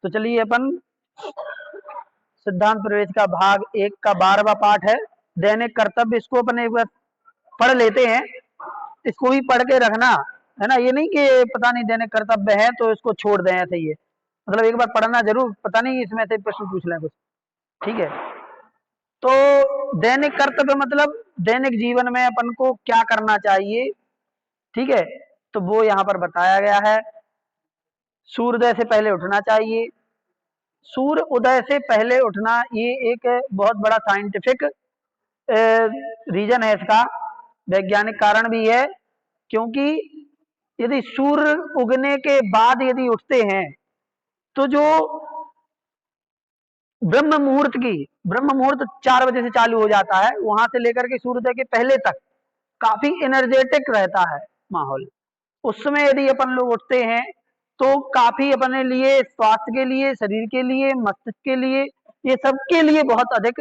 तो चलिए अपन सिद्धांत प्रवेश का भाग 1 का 12वां पाठ है दैनिक कर्तव्य। इसको अपन एक बार पढ़ लेते हैं, इसको भी पढ़ के रखना है ना। ये नहीं कि पता नहीं दैनिक कर्तव्य है तो इसको छोड़ दें, ऐसे ही है। मतलब एक बार पढ़ना जरूर, पता नहीं इसमें से प्रश्न पूछ लें कुछ, ठीक है। तो दैनिक कर्तव्य मतलब दैनिक जीवन में अपन को क्या करना चाहिए, ठीक है। तो वो यहाँ पर बताया गया है। सूर्योदय से पहले उठना चाहिए। सूर्य उदय से पहले उठना ये एक बहुत बड़ा साइंटिफिक रीजन है इसका, वैज्ञानिक कारण भी है। क्योंकि यदि सूर्य उगने के बाद यदि उठते हैं तो जो ब्रह्म मुहूर्त 4 बजे से चालू हो जाता है, वहां से लेकर के सूर्योदय के पहले तक काफी एनर्जेटिक रहता है माहौल। उस समय यदि अपन लोग उठते हैं तो काफी अपने लिए, स्वास्थ्य के लिए, शरीर के लिए, मस्तिष्क के लिए, ये सबके लिए बहुत अधिक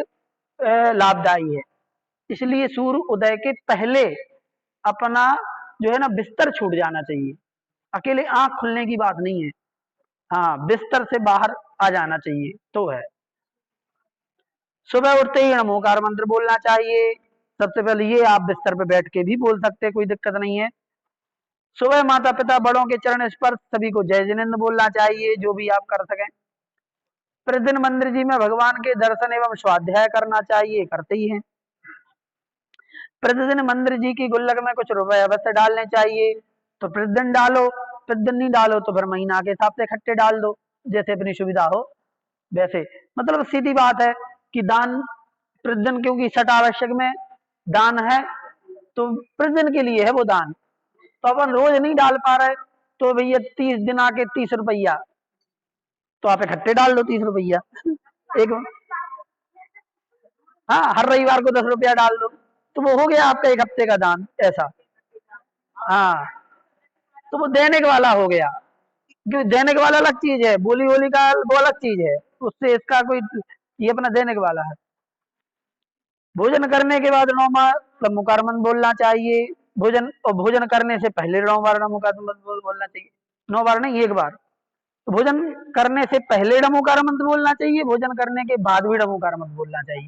लाभदायी है। इसलिए सूर्य उदय के पहले अपना जो है ना बिस्तर छूट जाना चाहिए। अकेले आंख खुलने की बात नहीं है, हाँ बिस्तर से बाहर आ जाना चाहिए तो है। सुबह उठते ही नमोकार मंत्र बोलना चाहिए। सबसे पहले ये आप बिस्तर पे बैठ के भी बोल सकते हैं, कोई दिक्कत नहीं है। सुबह माता पिता बड़ों के चरण स्पर्श, सभी को जय जिनेंद्र बोलना चाहिए, जो भी आप कर सकें। प्रतिदिन मंदिर जी में भगवान के दर्शन एवं स्वाध्याय करना चाहिए, करते ही हैं। प्रतिदिन मंदिर जी की गुल्लक में कुछ रुपए अवश्य डालने चाहिए। तो प्रतिदिन डालो, प्रतिदिन नहीं डालो तो फिर महीना के हिसाब से इकट्ठे डाल दो, जैसे अपनी सुविधा हो वैसे। मतलब सीधी बात है कि दान प्रतिदिन, क्योंकि छठ आवश्यक में दान है तो प्रतिदिन के लिए है वो दान। तो अपन रोज नहीं डाल पा रहे तो भैया 30 दिन आके 30 रुपया, तो आप इकट्ठे डाल दो 30 रुपया एक, हाँ हर रविवार को 10 रुपया डाल दो, तो वो हो गया आपका 1 हफ्ते का दान, ऐसा। हाँ तो वो दैनिक वाला हो गया, क्योंकि दैनिक वाला अलग चीज है, बोली बोली का वो अलग चीज है, उससे इसका कोई, ये अपना दैनिक वाला है। भोजन करने के बाद 9 बार नमोकार मंत्र बोलना चाहिए। भोजन, और भोजन करने से पहले 9 बार नमोकार मंत्र बोलना चाहिए। 9 बार नहीं, 1 बार। तो भोजन करने से पहले नमोकार मंत्र बोलना चाहिए, भोजन करने के बाद भी नमोकार मंत्र बोलना चाहिए।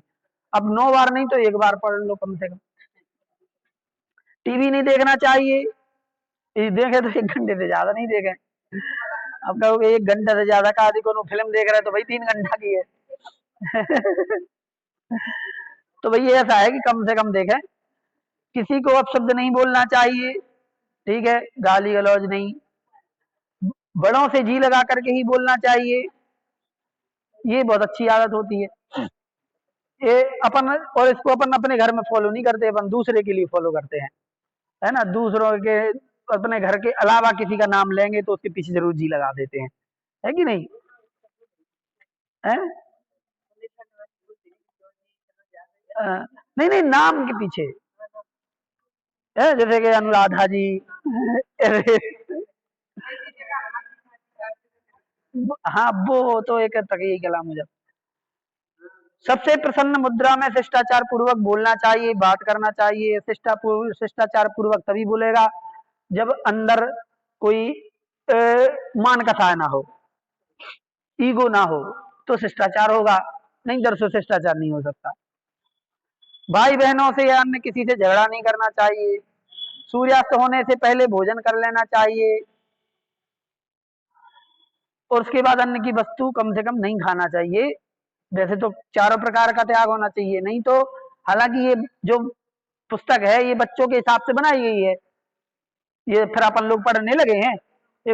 अब 9 बार नहीं तो 1 बार पढ़ लो कम से कम। टीवी नहीं देखना चाहिए, यदि देखे तो 1 घंटे से ज्यादा नहीं देखें। अब कहोगे 1 घंटे से ज्यादा का आदि को फिल्म देख रहे हैं तो भाई 3 घंटा की है। तो भाई ऐसा है कि कम से कम देखें। किसी को अपशब्द नहीं बोलना चाहिए, ठीक है, गाली गलौज नहीं। बड़ों से जी लगा करके ही बोलना चाहिए, ये बहुत अच्छी आदत होती है। ये अपन, और इसको अपन अपने घर में फॉलो नहीं करते, अपन दूसरे के लिए फॉलो करते हैं, है ना। दूसरों के, अपने घर के अलावा किसी का नाम लेंगे तो उसके पीछे जरूर जी लगा देते हैं, है कि नहीं है? नहीं नहीं, नाम के पीछे है, जैसे कि अनुराधा जी। हाँ वो तो एक तकीय कलाम हो जाता। सबसे प्रसन्न मुद्रा में शिष्टाचार पूर्वक बोलना चाहिए, बात करना चाहिए। शिष्टाचार पूर्वक तभी बोलेगा जब अंदर कोई मान कथा ना हो, ईगो ना हो, तो शिष्टाचार होगा, नहीं दरसो शिष्टाचार नहीं हो सकता। भाई बहनों से या अन्य किसी से झगड़ा नहीं करना चाहिए। सूर्यास्त होने से पहले भोजन कर लेना चाहिए, और उसके बाद अन्न की वस्तु कम से कम नहीं खाना चाहिए। वैसे तो चारों प्रकार का त्याग होना चाहिए, नहीं तो, हालांकि ये जो पुस्तक है ये बच्चों के हिसाब से बनाई गई है, ये फिर अपन लोग पढ़ने लगे हैं, ये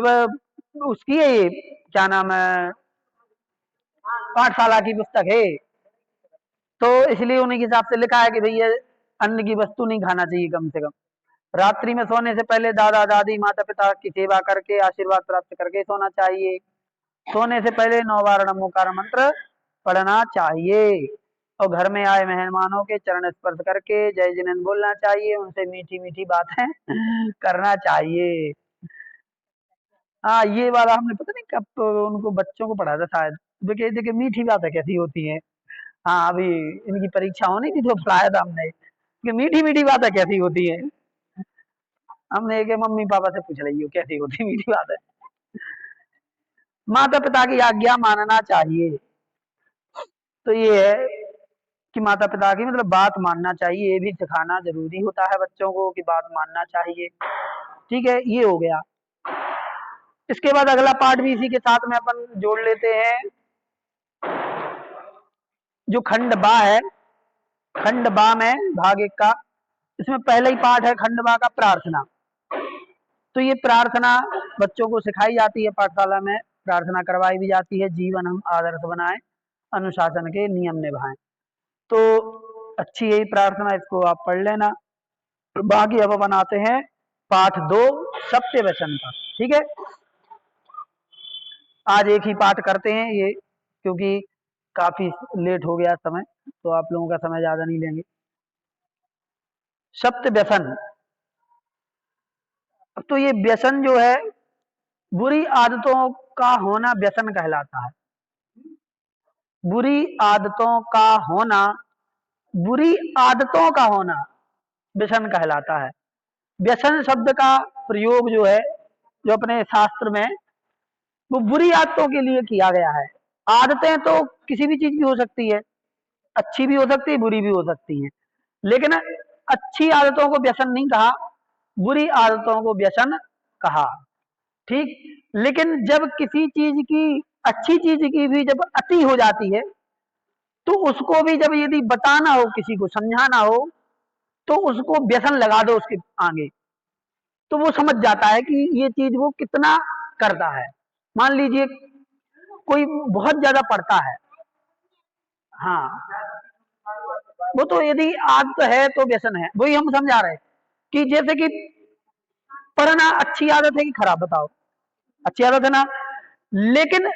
उसकी है, ये क्या नाम है, पाठशाला की पुस्तक है। तो इसलिए उन्हीं के हिसाब से लिखा है कि भैया अन्न की वस्तु नहीं खाना चाहिए कम से कम। रात्रि में सोने से पहले दादा दादी माता पिता की सेवा करके आशीर्वाद प्राप्त करके सोना चाहिए। सोने से पहले 9 बार नमोकार मंत्र पढ़ना चाहिए, और घर में आए मेहमानों के चरण स्पर्श करके जय जिनेंद्र बोलना चाहिए, उनसे मीठी मीठी बातें करना चाहिए। हाँ ये वाला हमने पता नहीं कब तो उनको बच्चों को पढ़ाया था शायद, वे कहते थे कि मीठी बातें कैसी होती हैं। हाँ अभी इनकी परीक्षा होनी थी तो पढ़ाया था हमने कि मीठी मीठी बातें कैसी होती है। हमने एक मम्मी पापा से पूछ रही हो कैसी होती मीठी बातें। माता पिता की आज्ञा मानना चाहिए। तो ये है कि माता पिता की मतलब बात मानना चाहिए, ये भी सिखाना जरूरी होता है बच्चों को कि बात मानना चाहिए। ठीक है, ये हो गया। इसके बाद अगला पार्ट भी इसी के साथ में अपन जोड़ लेते हैं। जो खंड बा है, खंड बा में भाग 1 का, इसमें पहले ही पार्ट है खंड बा का प्रार्थना। तो ये प्रार्थना बच्चों को सिखाई जाती है, पाठशाला में प्रार्थना करवाई भी जाती है। जीवन हम आदर्श बनाएं, अनुशासन के नियम निभाएं। तो अच्छी यही प्रार्थना, इसको आप पढ़ लेना। तो बाकी अब बनाते हैं पाठ 2 सत्य वचन का। ठीक है, आज एक ही पाठ करते हैं ये, क्योंकि काफी लेट हो गया समय, तो आप लोगों का समय ज्यादा नहीं लेंगे। सत्य व्यसन। तो ये व्यसन जो है, बुरी आदतों का होना व्यसन कहलाता है। बुरी आदतों का होना, बुरी आदतों का होना व्यसन कहलाता है। व्यसन शब्द का प्रयोग जो है, जो अपने शास्त्र में, वो बुरी आदतों के लिए किया गया है। आदतें तो किसी भी चीज की हो सकती है, अच्छी भी हो सकती है, बुरी भी हो सकती है, लेकिन अच्छी आदतों को व्यसन नहीं कहा, बुरी आदतों को व्यसन कहा। ठीक, लेकिन जब किसी चीज की, अच्छी चीज की भी जब अति हो जाती है, तो उसको भी जब यदि बताना हो, किसी को समझाना हो, तो उसको व्यसन लगा दो उसके आगे, तो वो समझ जाता है कि ये चीज वो कितना करता है। मान लीजिए कोई बहुत ज्यादा पढ़ता है, हाँ, वो तो यदि आदत है तो व्यसन है। वही हम समझा रहे हैं कि जैसे कि पढ़ना अच्छी आदत है कि खराब, बताओ? अच्छी आदत है ना। लेकिन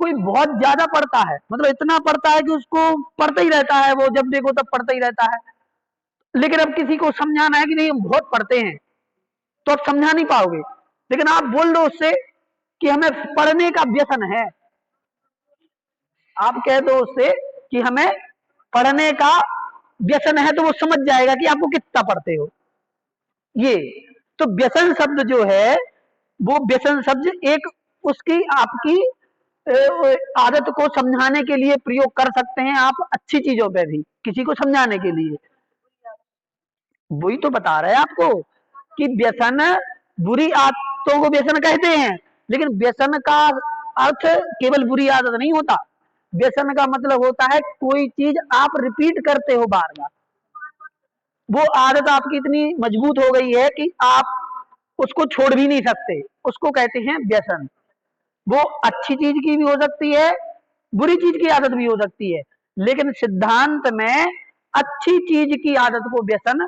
कोई बहुत ज्यादा पढ़ता है, मतलब इतना पढ़ता है कि उसको पढ़ता ही रहता है, वो जब देखो तब पढ़ता ही रहता है। लेकिन अब किसी को समझाना है कि नहीं हम बहुत पढ़ते हैं, तो आप समझा नहीं पाओगे। लेकिन आप बोल दो उससे कि हमें पढ़ने का व्यसन है, आप कह दो उससे कि हमें पढ़ने का व्यसन है, तो वो समझ जाएगा कि आपको कितना पढ़ते हो। ये तो व्यसन शब्द जो है, वो व्यसन शब्द एक उसकी आपकी आदत को समझाने के लिए प्रयोग कर सकते हैं आप, अच्छी चीजों पे भी किसी को समझाने के लिए। वही तो बता रहे हैं आपको कि व्यसन, बुरी आदतों को व्यसन कहते हैं, लेकिन व्यसन का अर्थ केवल बुरी आदत नहीं होता। व्यसन का मतलब होता है कोई चीज आप रिपीट करते हो बार बार, वो आदत आपकी इतनी मजबूत हो गई है कि आप उसको छोड़ भी नहीं सकते, उसको कहते हैं व्यसन। वो अच्छी चीज की भी हो सकती है, बुरी चीज की आदत भी हो सकती है, लेकिन सिद्धांत में अच्छी चीज की आदत को व्यसन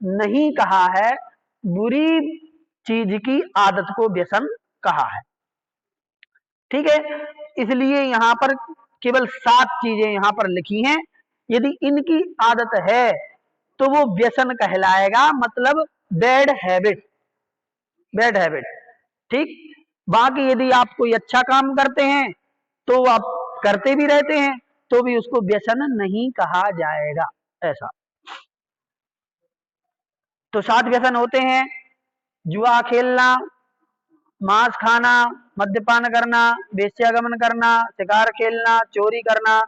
नहीं कहा है, बुरी चीज की आदत को व्यसन कहा है। ठीक है, इसलिए यहां पर केवल 7 चीजें यहां पर लिखी हैं। यदि इनकी आदत है तो वो व्यसन कहलाएगा, मतलब बैड हैबिट, बैड हैबिट। ठीक, बाकी यदि आप कोई अच्छा काम करते हैं तो आप करते भी रहते हैं, तो भी उसको व्यसन नहीं कहा जाएगा, ऐसा। तो 7 व्यसन होते हैं: जुआ खेलना, मांस खाना, मद्यपान करना, वेश्यागमन करना, शिकार खेलना, चोरी करना,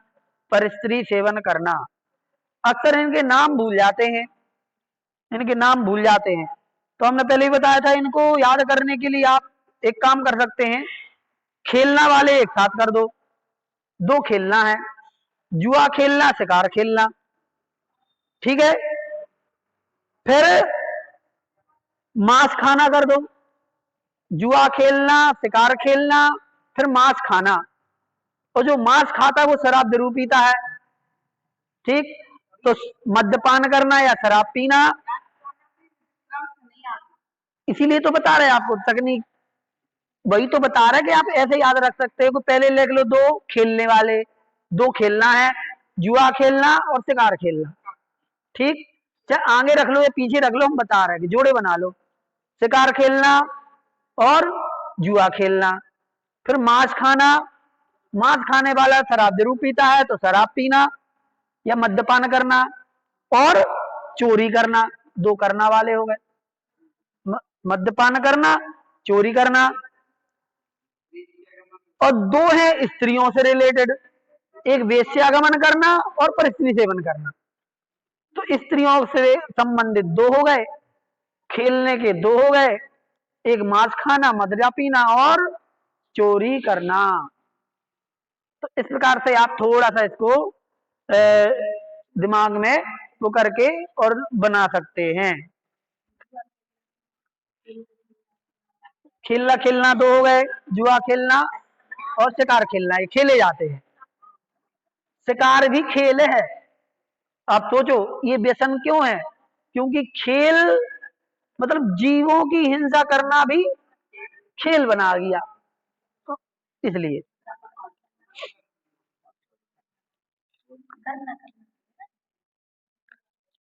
परस्त्री सेवन करना। अक्सर इनके नाम भूल जाते हैं, इनके नाम भूल जाते हैं। तो हमने पहले ही बताया था, इनको याद करने के लिए आप एक काम कर सकते हैं, खेलना वाले एक साथ कर दो, 2 खेलना है, जुआ खेलना, शिकार खेलना। ठीक है, फिर मांस खाना कर दो, जुआ खेलना, शिकार खेलना, फिर मांस खाना। और जो मांस खाता है वो शराब जरूर पीता है। ठीक, तो मद्यपान करना या शराब पीना, इसीलिए तो बता रहे हैं आपको तकनीक, वही तो बता रहा है कि आप ऐसे याद रख सकते हो कि पहले लिख लो 2 खेलने वाले, 2 खेलना है, जुआ खेलना और शिकार खेलना। ठीक, चाहे आगे रख लो या पीछे रख लो, हम बता रहे हैं कि जोड़े बना लो, शिकार खेलना और जुआ खेलना। फिर मांस खाना, मांस खाने वाला शराब जरूर पीता है, तो शराब पीना या मद्यपान करना, और चोरी करना, 2 करना वाले हो गए, मद्यपान करना, चोरी करना, और दो है स्त्रियों से रिलेटेड, एक वेश्यागमन करना और परस्त्री सेवन करना। तो स्त्रियों से संबंधित दो हो गए, खेलने के दो हो गए, एक मांस खाना, मदिरा पीना और चोरी करना। तो इस प्रकार से आप थोड़ा सा इसको दिमाग में वो करके और बना सकते हैं। खेलना खेलना दो हो गए, जुआ खेलना और शिकार खेलना, ये खेले जाते हैं। शिकार भी खेल है। आप सोचो ये व्यसन क्यों है? क्योंकि खेल मतलब जीवों की हिंसा करना भी खेल बना गया, तो इसलिए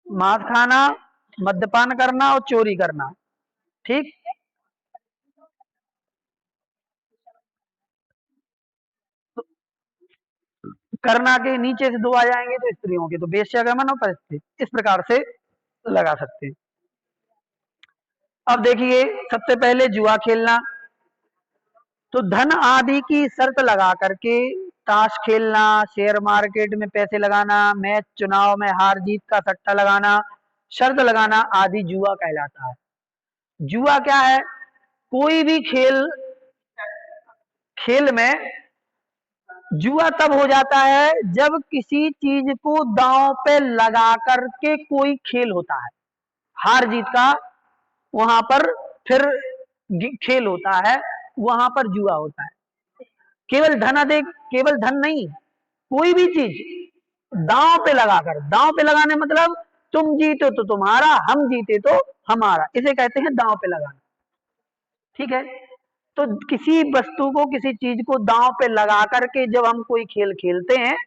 मांस खाना, मद्यपान करना और चोरी करना। ठीक, तो करना के नीचे से दो आ जाएंगे तो स्त्रियों के, तो वेश्यागमन और परिस्थिति, इस प्रकार से लगा सकते हैं। अब देखिए सबसे पहले जुआ खेलना, तो धन आदि की शर्त लगा करके ताश खेलना, शेयर मार्केट में पैसे लगाना, मैच चुनाव में हार जीत का सट्टा लगाना, शर्त लगाना आदि जुआ कहलाता है। जुआ क्या है? कोई भी खेल, खेल में जुआ तब हो जाता है जब किसी चीज को दांव पे लगा करके कोई खेल होता है, हार जीत का वहां पर फिर खेल होता है, वहां पर जुआ होता है। केवल धन अधिक, केवल धन नहीं, कोई भी चीज दांव पे लगाकर, दांव पे लगाने मतलब तुम जीते तो तुम्हारा, हम जीते तो हमारा, इसे कहते हैं दांव पे लगाना। ठीक है, तो किसी वस्तु को, किसी चीज को दांव पे लगा करके जब हम कोई खेल खेलते हैं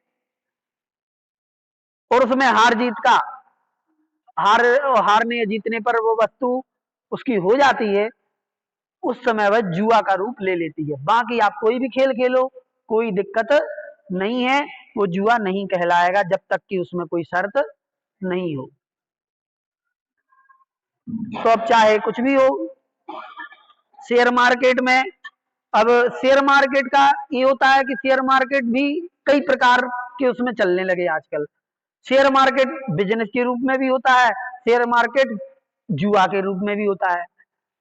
और उसमें हार जीत का, हार हारने या जीतने पर वो वस्तु उसकी हो जाती है, उस समय वह जुआ का रूप ले लेती है। बाकी आप कोई भी खेल खेलो, कोई दिक्कत नहीं है, वो जुआ नहीं कहलाएगा जब तक कि उसमें कोई शर्त नहीं हो। तो अब चाहे कुछ भी हो, शेयर मार्केट में, अब शेयर मार्केट का ये होता है कि शेयर मार्केट भी कई प्रकार के उसमें चलने लगे आजकल। शेयर मार्केट बिजनेस के रूप में भी होता है, शेयर मार्केट जुआ के रूप में भी होता है।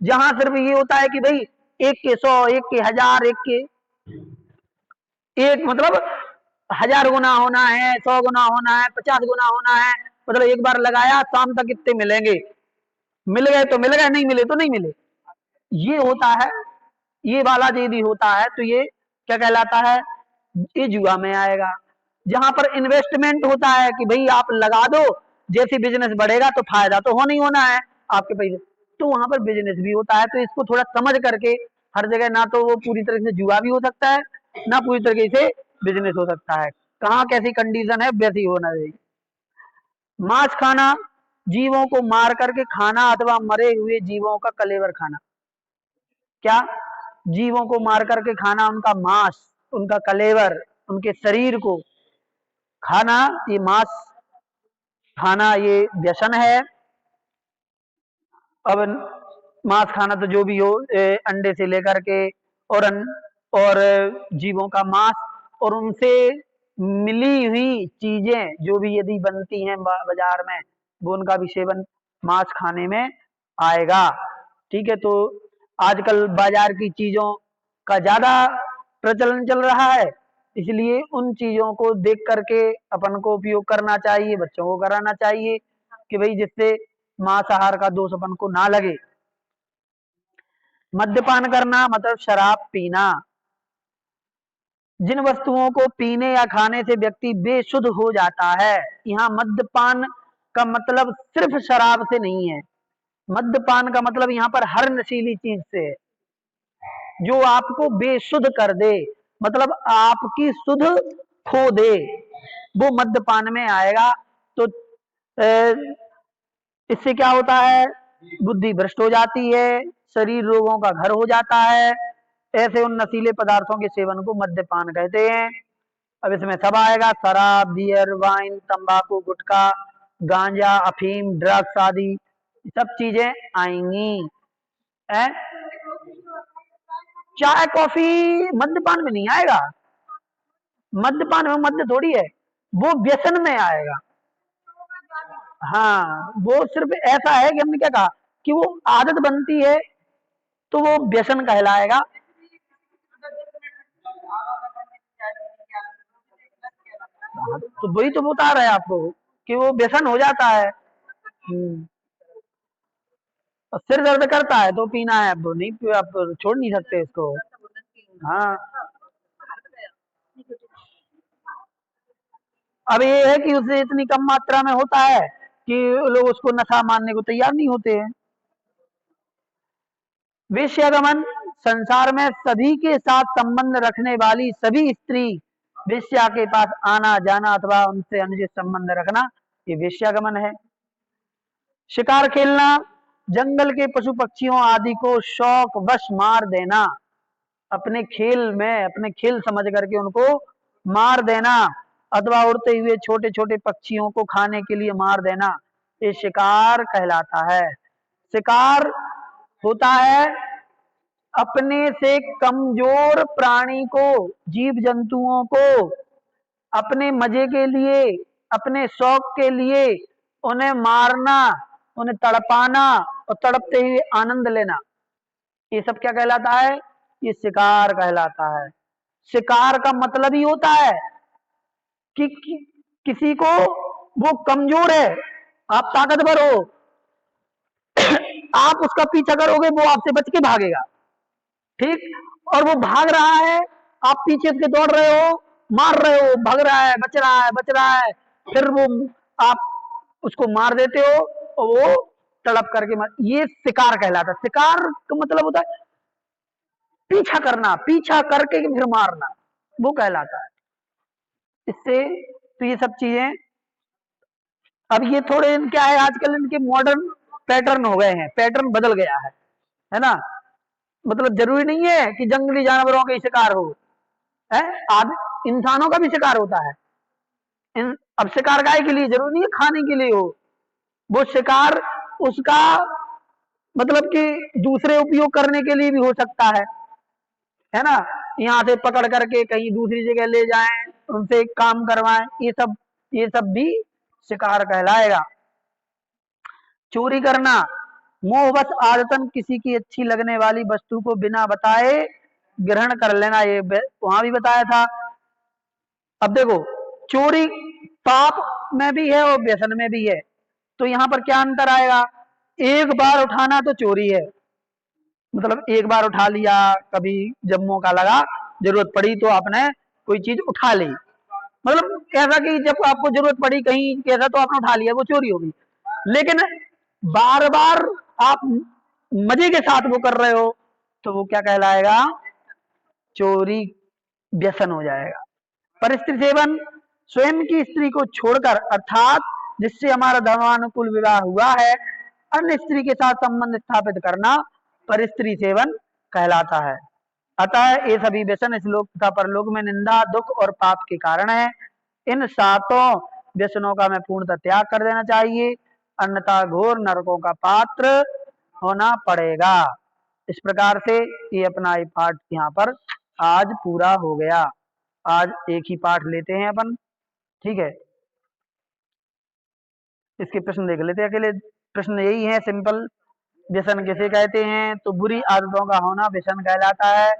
जहां सिर्फ ये होता है कि भाई एक के 100, एक के 1000, एक के एक मतलब 1000 गुना होना है, 100 गुना होना है, 50 गुना होना है। मतलब एक बार लगाया शाम तक कितने मिलेंगे, मिल गए तो मिल गए, नहीं मिले तो नहीं मिले, ये होता है। ये वाला यदि होता है तो ये क्या कहलाता है? ये जुआ में आएगा। जहां पर इन्वेस्टमेंट होता है कि भाई आप लगा दो, जैसे बिजनेस बढ़ेगा तो फायदा तो होना ही होना है आपके पैसे, तो वहां पर बिजनेस भी होता है। तो इसको थोड़ा समझ करके, हर जगह ना तो वो पूरी तरह से जुआ भी हो सकता है, ना पूरी तरीके से बिजनेस हो सकता है। कहाँ कैसी कंडीशन है वैसी होना चाहिए। मांस खाना, जीवों को मार करके खाना अथवा मरे हुए जीवों का कलेवर खाना। क्या? जीवों को मार करके खाना, उनका मांस, उनका कलेवर, उनके शरीर को खाना, ये मांस खाना ये व्यसन है। अब मांस खाना तो जो भी हो, अंडे से लेकर के और और जीवों का मांस और उनसे मिली हुई चीजें जो भी यदि बनती हैं बाजार में, वो उनका भी सेवन मांस खाने में आएगा। ठीक है, तो आजकल बाजार की चीजों का ज्यादा प्रचलन चल रहा है, इसलिए उन चीजों को देख करके अपन को उपयोग करना चाहिए, बच्चों को कराना चाहिए कि भाई जिससे मांसाहार का दोष अपन को ना लगे। मद्यपान करना मतलब शराब पीना। जिन वस्तुओं को पीने या खाने से व्यक्ति बेसुध हो जाता है, यहाँ मद्यपान का मतलब सिर्फ शराब से नहीं है, मद्यपान का मतलब यहाँ पर हर नशीली चीज से है जो आपको बेसुध कर दे, मतलब आपकी सुध खो दे, वो मद्यपान में आएगा। तो इससे क्या होता है? बुद्धि भ्रष्ट हो जाती है, शरीर रोगों का घर हो जाता है। ऐसे उन नशीले पदार्थों के सेवन को मद्यपान कहते हैं। अब इसमें सब आएगा, शराब, बियर, वाइन, तंबाकू, गुटखा, गांजा, अफीम, ड्रग्स आदि सब चीजें आएंगी। है? चाय कॉफी मद्यपान में नहीं आएगा, मद्यपान में मद्य थोड़ी है, वो व्यसन में आएगा। हाँ, वो सिर्फ ऐसा है कि हमने क्या कहा कि वो आदत बनती है तो वो व्यसन कहलाएगा। हाँ, तो वही तो बता रहे हैं आपको कि वो व्यसन हो जाता है। और सिर दर्द करता है तो पीना है, अब नहीं, आप छोड़ नहीं सकते इसको। हाँ, अब ये है कि उसे इतनी कम मात्रा में होता है कि लोग उसको नशा मानने को तैयार नहीं होते हैं। वेश्यागमन, संसार में सभी के साथ संबंध रखने वाली सभी स्त्री वेश्या के पास आना जाना अथवा उनसे अनुचित संबंध रखना, ये वेश्यागमन है। शिकार खेलना, जंगल के पशु पक्षियों आदि को शौक वश मार देना, अपने खेल में अपने खेल समझ करके उनको मार देना, अथवा उड़ते हुए छोटे छोटे पक्षियों को खाने के लिए मार देना, ये शिकार कहलाता है। शिकार होता है अपने से कमजोर प्राणी को, जीव जंतुओं को अपने मजे के लिए, अपने शौक के लिए उन्हें मारना, उन्हें तड़पाना और तड़पते हुए आनंद लेना, ये सब क्या कहलाता है? ये शिकार कहलाता है। शिकार का मतलब ही होता है कि किसी को, वो कमजोर है, आप ताकतवर हो, आप उसका पीछा करोगे वो आपसे बच के भागेगा, ठीक, और वो भाग रहा है, आप पीछे से दौड़ रहे हो, मार रहे हो, भाग रहा है, बच रहा है, बच रहा है, फिर वो आप उसको मार देते हो और वो तड़प करके मार, ये शिकार कहलाता है। शिकार का मतलब होता है पीछा करना, पीछा करके फिर मारना, वो कहलाता है। इससे तो ये सब चीजें, अब ये थोड़े क्या है, आजकल इनके मॉडर्न पैटर्न हो गए हैं, पैटर्न बदल गया है ना। मतलब जरूरी नहीं है कि जंगली जानवरों के शिकार हो, है, आज इंसानों का भी शिकार होता है। अब शिकार गाय के लिए जरूरी नहीं है खाने के लिए हो, वो शिकार उसका मतलब कि दूसरे उपयोग करने के लिए भी हो सकता है ना, यहाँ से पकड़ करके कहीं दूसरी जगह ले जाएं, उनसे काम करवाएं, ये सब भी शिकार कहलाएगा। चोरी करना, मोहवश आदतन किसी की अच्छी लगने वाली वस्तु को बिना बताए ग्रहण कर लेना, ये वहां भी बताया था। अब देखो, चोरी पाप में भी है और व्यसन में भी है, तो यहाँ पर क्या अंतर आएगा? एक बार उठाना तो चोरी है, मतलब एक बार उठा लिया, कभी जब मौका लगा, जरूरत पड़ी तो आपने कोई चीज उठा ली, मतलब कैसा कि जब आपको जरूरत पड़ी कहीं कैसा तो आपने उठा लिया, वो चोरी होगी। लेकिन बार बार आप मजे के साथ वो कर रहे हो तो वो क्या कहलाएगा? चोरी, व्यसन हो जाएगा। परिस्त्री सेवन, स्वयं की स्त्री को छोड़कर अर्थात जिससे हमारा धर्मानुकूल विवाह हुआ है, अन्य स्त्री के साथ संबंध स्थापित करना परिस्त्री सेवन कहलाता है। अतः ये सभी व्यसन इस लोक तथा परलोक में निंदा, दुख और पाप के कारण है। इन सातों व्यसनों का हमें पूर्णतः त्याग कर देना चाहिए, अन्यथा घोर नरकों का पात्र होना पड़ेगा। इस प्रकार से ये अपना ये पाठ यहाँ पर आज पूरा हो गया। आज एक ही पाठ लेते हैं अपन, ठीक है। इसके प्रश्न देख लेते हैं। अकेले प्रश्न यही है सिंपल, व्यसन किसे कहते हैं? तो बुरी आदतों का होना व्यसन कहलाता है।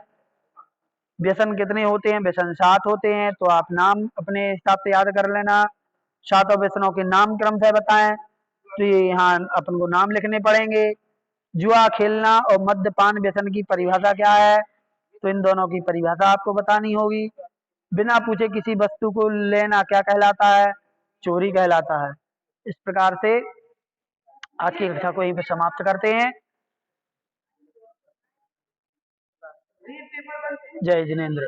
व्यसन कितने होते हैं? व्यसन 7 होते हैं, तो आप नाम अपने हिसाब से याद कर लेना। 7 व्यसनों के नाम क्रम से बताएं, तो ये यहाँ अपन को नाम लिखने पड़ेंगे। जुआ खेलना और मद्यपान व्यसन की परिभाषा क्या है? तो इन दोनों की परिभाषा आपको बतानी होगी। बिना पूछे किसी वस्तु को लेना क्या कहलाता है? चोरी कहलाता है। इस प्रकार से आज की कक्षा को यहीं पर समाप्त करते हैं। जय जिनेन्द्र।